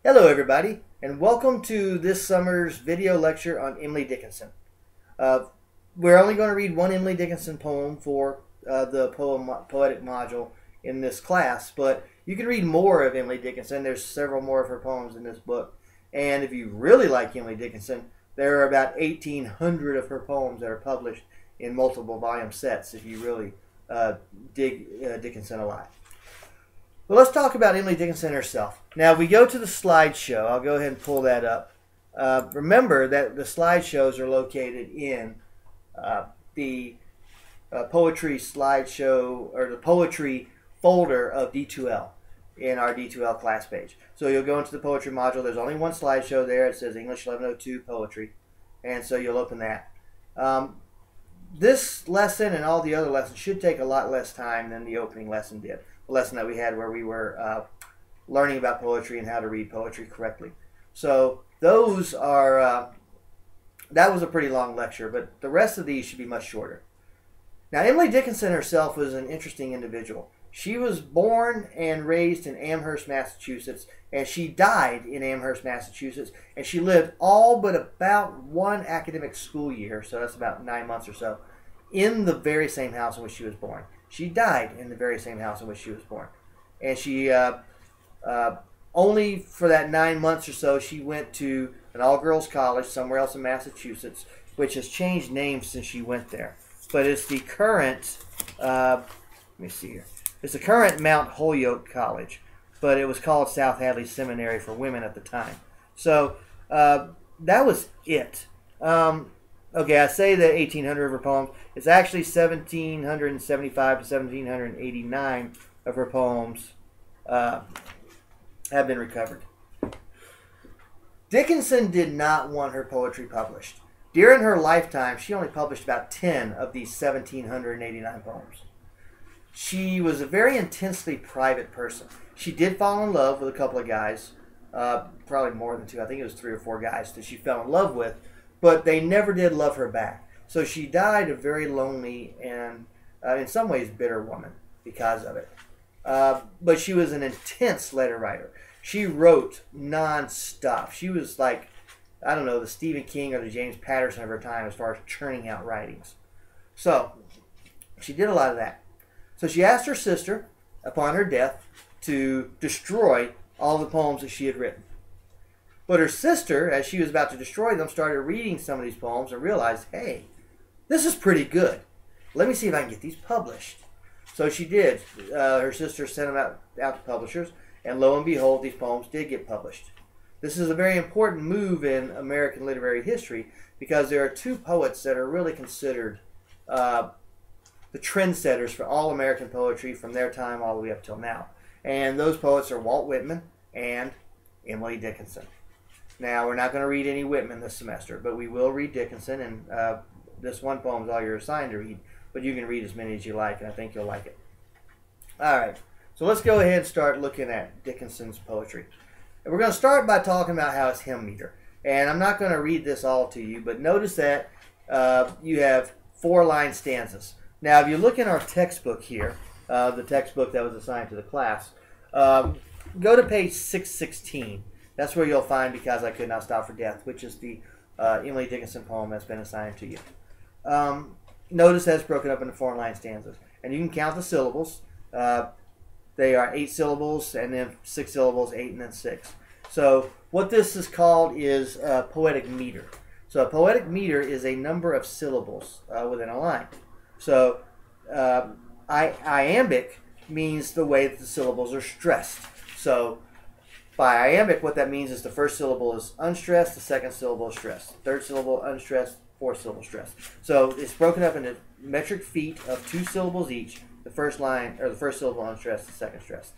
Hello everybody, and welcome to this summer's video lecture on Emily Dickinson. We're only going to read one Emily Dickinson poem for the poetic module in this class, but you can read more of Emily Dickinson. There's several more of her poems in this book, and if you really like Emily Dickinson, there are about 1,800 of her poems that are published in multiple volume sets if you really dig Dickinson a lot. Well, let's talk about Emily Dickinson herself. Now, if we go to the slideshow, I'll go ahead and pull that up. Remember that the slideshows are located in the poetry slideshow, or the poetry folder of D2L in our D2L class page. So you'll go into the poetry module. There's only one slideshow there. It says English 1102 Poetry. And so you'll open that. This lesson and all the other lessons should take a lot less time than the opening lesson did. The lesson that we had where we were learning about poetry and how to read poetry correctly. So those are, that was a pretty long lecture, but the rest of these should be much shorter. Now, Emily Dickinson herself was an interesting individual. She was born and raised in Amherst, Massachusetts, and she died in Amherst, Massachusetts, and she lived all but about one academic school year, so that's about 9 months or so, in the very same house in which she was born. She died in the very same house in which she was born. And she, only for that 9 months or so, she went to an all-girls college somewhere else in Massachusetts, which has changed names since she went there. But it's the current, let me see here. It's the current Mount Holyoke College, but it was called South Hadley Seminary for Women at the time. So that was it. Okay, I say that 1,800 of her poems. It's actually 1,775 to 1,789 of her poems have been recovered. Dickinson did not want her poetry published. During her lifetime, she only published about 10 of these 1,789 poems. She was a very intensely private person. She did fall in love with a couple of guys, probably more than two. I think it was 3 or 4 guys that she fell in love with, but they never did love her back. So she died a very lonely and, in some ways, bitter woman because of it. But she was an intense letter writer. She wrote non-stop. She was like, I don't know, the Stephen King or the James Patterson of her time as far as churning out writings. So she did a lot of that. So she asked her sister, upon her death, to destroy all the poems that she had written. But her sister, as she was about to destroy them, started reading some of these poems and realized, hey, this is pretty good. Let me see if I can get these published. So she did. Her sister sent them out to publishers, and lo and behold, these poems did get published. This is a very important move in American literary history because there are 2 poets that are really considered the trendsetters for all American poetry from their time all the way up till now. And those poets are Walt Whitman and Emily Dickinson. Now, we're not going to read any Whitman this semester, but we will read Dickinson, and this one poem is all you're assigned to read, but you can read as many as you like, and I think you'll like it. All right, so let's go ahead and start looking at Dickinson's poetry. And we're going to start by talking about how it's hymn meter. And I'm not going to read this all to you, but notice that you have 4-line stanzas. Now, if you look in our textbook here, the textbook that was assigned to the class, go to page 616. That's where you'll find Because I Could Not Stop for Death, which is the Emily Dickinson poem that's been assigned to you. Notice that it's broken up into 4-line stanzas. And you can count the syllables. They are 8 syllables, and then 6 syllables, 8, and then 6. So what this is called is poetic meter. So a poetic meter is a number of syllables within a line. So iambic means the way that the syllables are stressed. So by iambic, what that means is the first syllable is unstressed, the second syllable is stressed, third syllable unstressed, fourth syllable stressed. So it's broken up into metric feet of 2 syllables each. The first line, or the first syllable unstressed, the second stressed.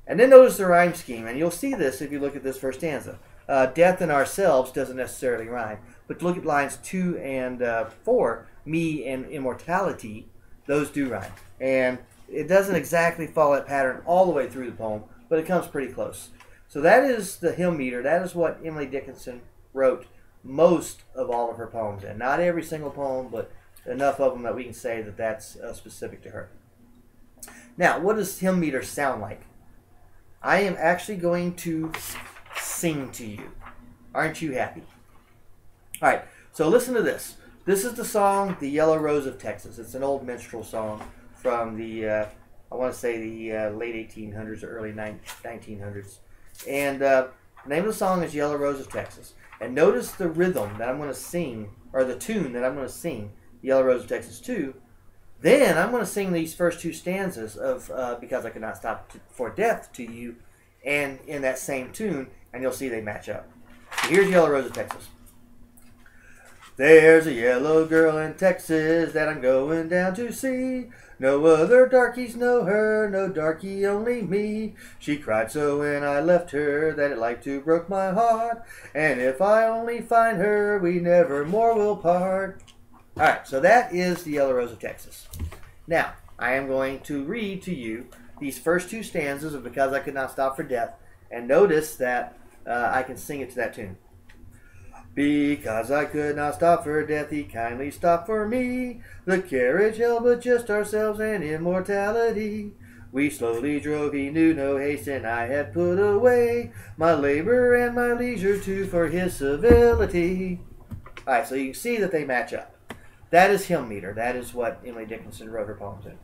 And then notice the rhyme scheme, and you'll see this if you look at this first stanza. Death and ourselves doesn't necessarily rhyme, but look at lines 2 and 4, me and immortality, those do rhyme. And it doesn't exactly follow that pattern all the way through the poem, but it comes pretty close. So that is the hymn meter. That is what Emily Dickinson wrote most of all of her poems in. Not every single poem, but enough of them that we can say that that's specific to her. Now, what does hymn meter sound like? I am actually going to sing to you. Aren't you happy? All right, so listen to this. This is the song, The Yellow Rose of Texas. It's an old minstrel song from the, I want to say the late 1800s or early 1900s. And the name of the song is Yellow Rose of Texas. And notice the rhythm that I'm going to sing, or the tune that I'm going to sing, Yellow Rose of Texas 2. Then I'm going to sing these first two stanzas of Because I Could Not Stop for Death to you, and in that same tune, and you'll see they match up. So here's Yellow Rose of Texas. There's a yellow girl in Texas that I'm going down to see. No other darkies know her, no darky, only me. She cried so when I left her that it like to broke my heart. And if I only find her, we never more will part. Alright, so that is the Yellow Rose of Texas. Now, I am going to read to you these first two stanzas of Because I Could Not Stop for Death. And notice that I can sing it to that tune. Because I could not stop for death, he kindly stopped for me. The carriage held but just ourselves and immortality. We slowly drove, he knew no haste, and I had put away my labor and my leisure too for his civility. Alright, so you can see that they match up. That is hymn meter. That is what Emily Dickinson wrote her poems in.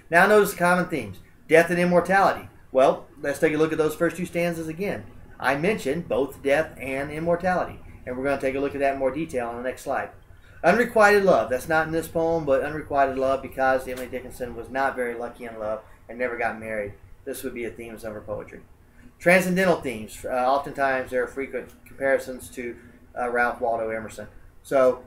Now notice the common themes. Death and immortality. Well, let's take a look at those first two stanzas again. I mentioned both death and immortality, and we're going to take a look at that in more detail on the next slide. Unrequited love. That's not in this poem, but unrequited love, because Emily Dickinson was not very lucky in love and never got married. This would be a theme of some of her poetry. Transcendental themes. Oftentimes there are frequent comparisons to Ralph Waldo Emerson. So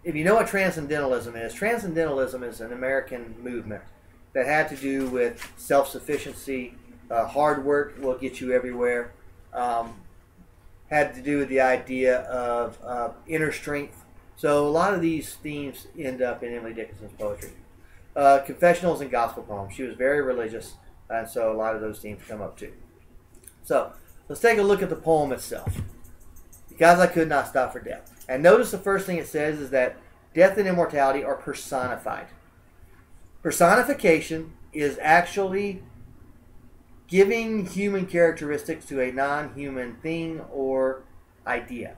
if you know what transcendentalism is an American movement that had to do with self-sufficiency. Hard work will get you everywhere. Had to do with the idea of inner strength. So a lot of these themes end up in Emily Dickinson's poetry. Confessionals and gospel poems. She was very religious, and so a lot of those themes come up too. So let's take a look at the poem itself. Because I Could Not Stop for Death. And notice the first thing it says is that death and immortality are personified. Personification is actually giving human characteristics to a non-human thing or idea.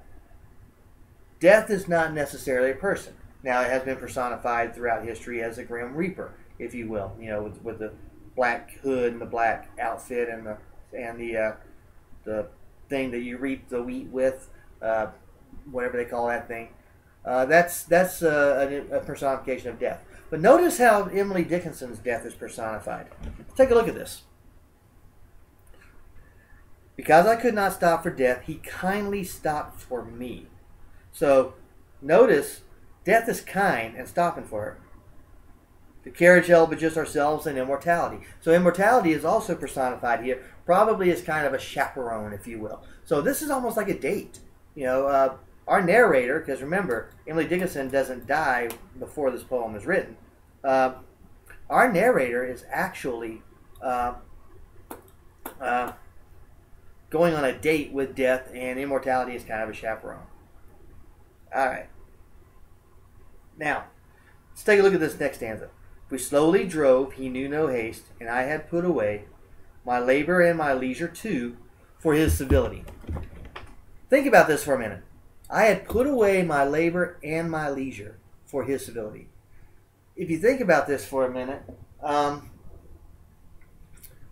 Death is not necessarily a person. Now, it has been personified throughout history as a grim reaper, if you will. You know, with the black hood and the black outfit and the thing that you reap the wheat with, whatever they call that thing. That's a personification of death. But notice how Emily Dickinson's death is personified. Let's take a look at this. Because I could not stop for death, he kindly stopped for me. So notice, death is kind and stopping for her. The carriage held but just ourselves and immortality. So immortality is also personified here, probably as kind of a chaperone, if you will. So this is almost like a date. You know, our narrator, because remember, Emily Dickinson doesn't die before this poem is written. Our narrator is actually going on a date with death, and immortality is kind of a chaperone. Alright. Now, let's take a look at this next stanza. We slowly drove, he knew no haste, and I had put away my labor and my leisure too for his civility. Think about this for a minute. I had put away my labor and my leisure for his civility. If you think about this for a minute,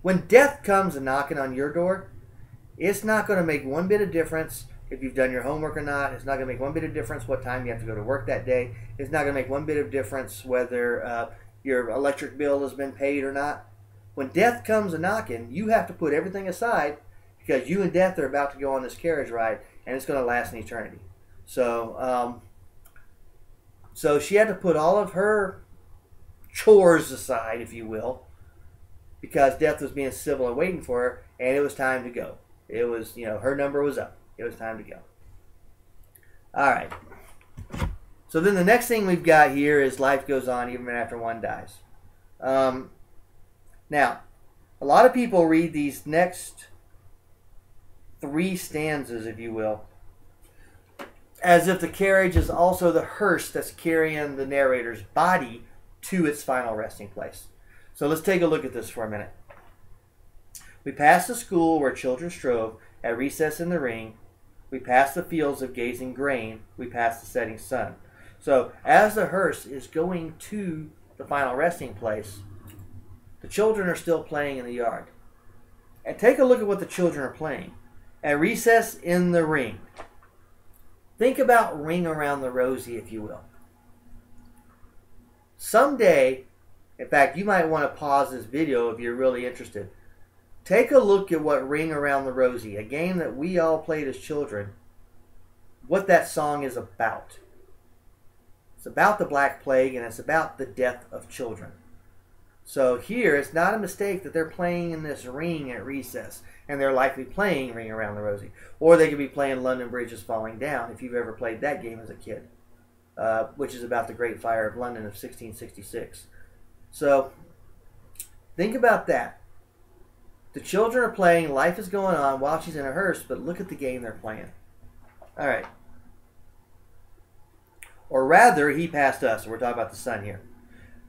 when death comes a knocking on your door, it's not going to make one bit of difference if you've done your homework or not. It's not going to make one bit of difference what time you have to go to work that day. It's not going to make one bit of difference whether your electric bill has been paid or not. When death comes a knocking, you have to put everything aside, because you and death are about to go on this carriage ride, and it's going to last an eternity. So, so she had to put all of her chores aside, if you will, because death was being civil and waiting for her, and it was time to go. It was, you know, her number was up. It was time to go. All right. So then the next thing we've got here is life goes on even after one dies. Now, a lot of people read these next three stanzas, if you will, as if the carriage is also the hearse that's carrying the narrator's body to its final resting place. So let's take a look at this for a minute. We passed the school where children strove at recess in the ring. We passed the fields of gazing grain. We passed the setting sun. So as the hearse is going to the final resting place, the children are still playing in the yard. And take a look at what the children are playing. At recess in the ring. Think about Ring Around the Rosie, if you will. Someday, in fact, you might want to pause this video if you're really interested. Take a look at what Ring Around the Rosie, a game that we all played as children, what that song is about. It's about the Black Plague, and it's about the death of children. So here, it's not a mistake that they're playing in this ring at recess, and they're likely playing Ring Around the Rosie. Or they could be playing London Bridge is Falling Down, if you've ever played that game as a kid, which is about the Great Fire of London of 1666. So, think about that. The children are playing, life is going on while she's in a hearse, but look at the game they're playing. All right. Or rather, he passed us. We're talking about the sun here.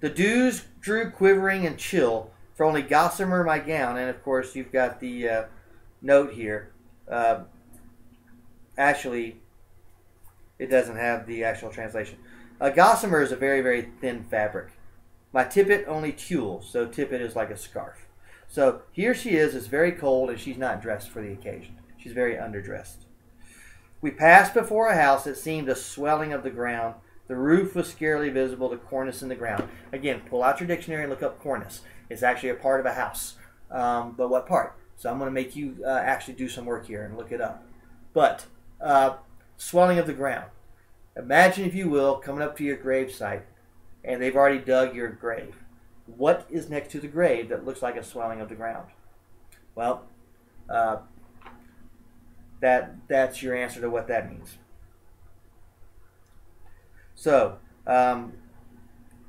The dews drew quivering and chill, for only gossamer my gown. And of course, you've got the note here. Actually, it doesn't have the actual translation. Gossamer is a very, very thin fabric. My tippet only tulle, so tippet is like a scarf. So here she is, it's very cold, and she's not dressed for the occasion. She's very underdressed. We passed before a house that seemed a swelling of the ground. The roof was scarcely visible, the cornice in the ground. Again, pull out your dictionary and look up cornice. It's actually a part of a house. But what part? So I'm going to make you actually do some work here and look it up. But swelling of the ground. Imagine, if you will, coming up to your grave site, and they've already dug your grave. What is next to the grave that looks like a swelling of the ground? Well, that's your answer to what that means. So,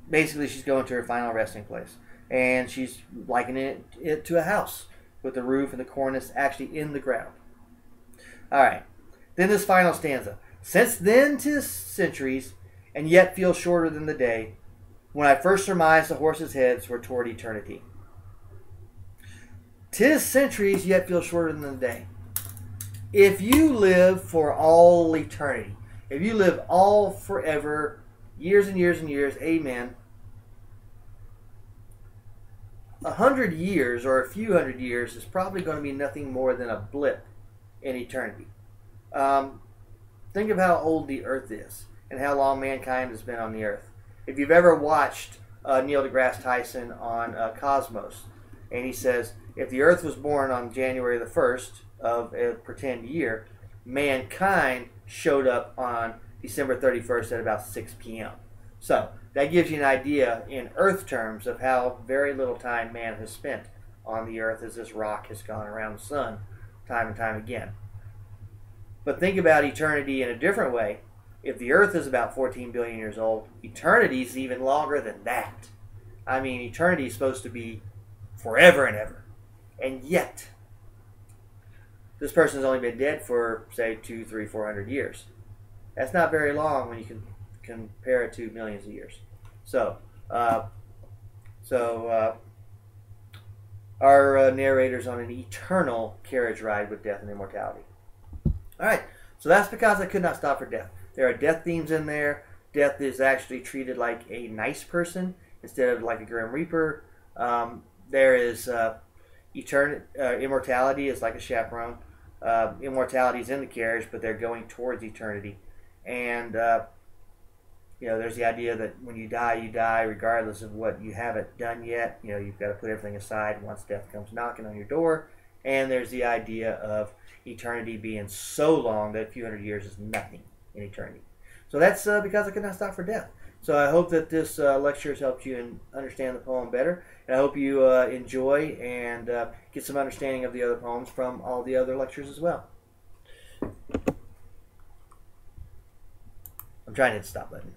basically she's going to her final resting place. And she's likening it to a house with the roof and the cornice actually in the ground. Alright, then this final stanza. Since then 'tis centuries, and yet feel shorter than the day, when I first surmised the horses' heads were toward eternity. 'Tis centuries, yet feel shorter than the day. If you live for all eternity, if you live all forever, years and years and years, amen, 100 years or a few hundred years is probably going to be nothing more than a blip in eternity. Think of how old the earth is and how long mankind has been on the earth. If you've ever watched Neil deGrasse Tyson on Cosmos, and he says, if the earth was born on January the 1st of a pretend year, mankind showed up on December 31st at about 6 p.m. So that gives you an idea in earth terms of how very little time man has spent on the earth as this rock has gone around the sun time and time again. But think about eternity in a different way. If the earth is about 14 billion years old, eternity is even longer than that. I mean, eternity is supposed to be forever and ever. And yet, this person's only been dead for, say, 200, 300, 400 years. That's not very long when you can compare it to millions of years. So, our narrator's on an eternal carriage ride with death and immortality. All right, so that's because I could not stop for death. There are death themes in there. Death is actually treated like a nice person instead of like a Grim Reaper. There is immortality is like a chaperone. Immortality is in the carriage, but they're going towards eternity. And, there's the idea that when you die regardless of what you haven't done yet. You've got to put everything aside once death comes knocking on your door. And there's the idea of eternity being so long that a few hundred years is nothing in eternity. So that's because I could not stop for death. So I hope that this lecture has helped you understand the poem better. And I hope you enjoy and get some understanding of the other poems from all the other lectures as well. I'm trying to hit the stop button.